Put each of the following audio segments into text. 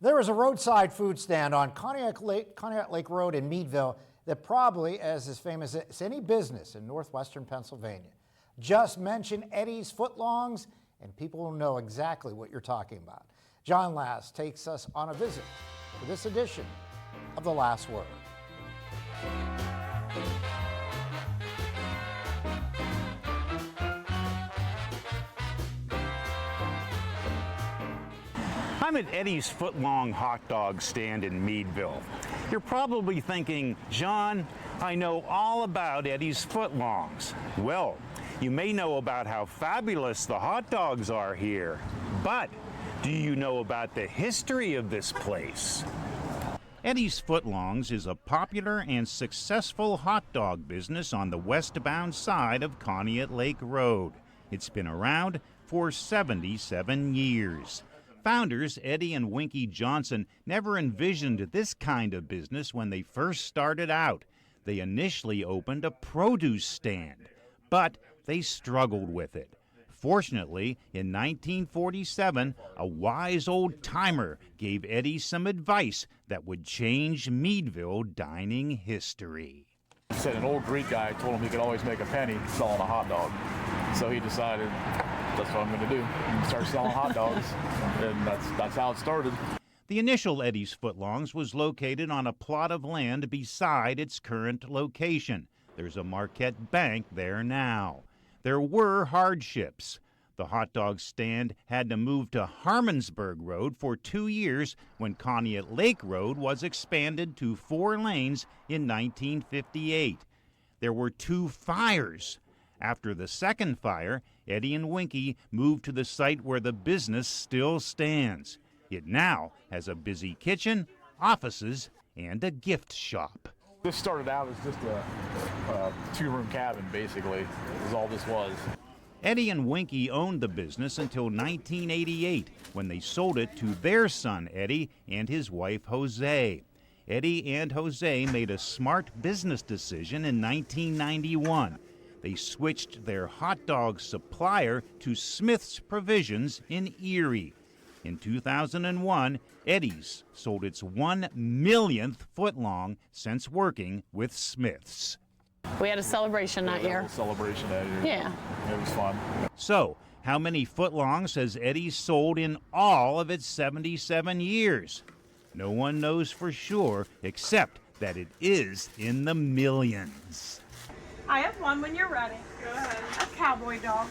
There is a roadside food stand on Conneaut Lake Road in Meadville that probably is as famous as any business in northwestern Pennsylvania. Just mention Eddie's Footlongs and people will know exactly what you're talking about. John Last takes us on a visit for this edition of The Last Word. I'm at Eddie's Footlong hot dog stand in Meadville. You're probably thinking, John, I know all about Eddie's Footlongs. Well, you may know about how fabulous the hot dogs are here, but do you know about the history of this place? Eddie's Footlongs is a popular and successful hot dog business on the westbound side of Conneaut Lake Road. It's been around for 77 years. Founders Eddie and Winky Johnson never envisioned this kind of business when they first started out. They initially opened a produce stand, but they struggled with it. Fortunately, in 1947, a wise old-timer gave Eddie some advice that would change Meadville dining history. He said an old Greek guy told him he could always make a penny selling a hot dog. So he decided, that's what I'm going to do. Start selling hot dogs, and that's how it started. The initial Eddie's Footlongs was located on a plot of land beside its current location. There's a Marquette Bank there now. There were hardships. The hot dog stand had to move to Harmonsburg Road for 2 years when Conneaut Lake Road was expanded to 4 lanes in 1958. There were 2 fires. After the second fire, Eddie and Winky moved to the site where the business still stands. It now has a busy kitchen, offices, and a gift shop. This started out as just a 2-room cabin, basically, is all this was. Eddie and Winky owned the business until 1988, when they sold it to their son, Eddie, and his wife, Jose. Eddie and Jose made a smart business decision in 1991. They switched their hot dog supplier to Smith's Provisions in Erie. In 2001, Eddie's sold its 1 millionth footlong since working with Smith's. We had a celebration that year. Celebration that year. Yeah. It was fun. So, how many footlongs has Eddie's sold in all of its 77 years? No one knows for sure, except that it is in the millions. I have one when you're ready. Go ahead. A cowboy dog.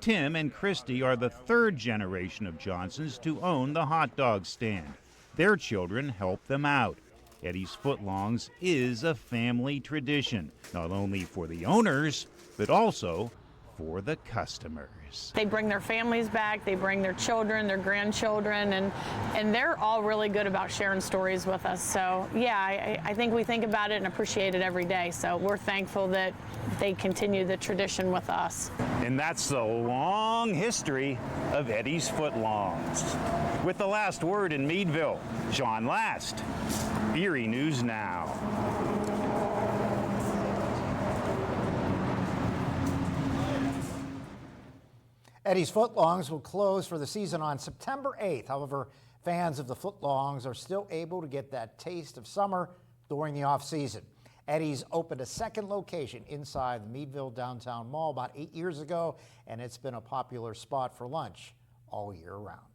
Tim and Christy are the 3rd generation of Johnsons to own the hot dog stand. Their children help them out. Eddie's Footlongs is a family tradition, not only for the owners, but also for the customers. They bring their families back, they bring their children, their grandchildren, and they're all really good about sharing stories with us. So yeah, I think we think about it and appreciate it every day. So we're thankful that they continue the tradition with us. And that's the long history of Eddie's Footlongs. With the last word in Meadville, John Last, Erie News Now. Eddie's Footlongs will close for the season on September 8th. However, fans of the Footlongs are still able to get that taste of summer during the off-season. Eddie's opened a second location inside the Meadville Downtown Mall about 8 years ago, and it's been a popular spot for lunch all year round.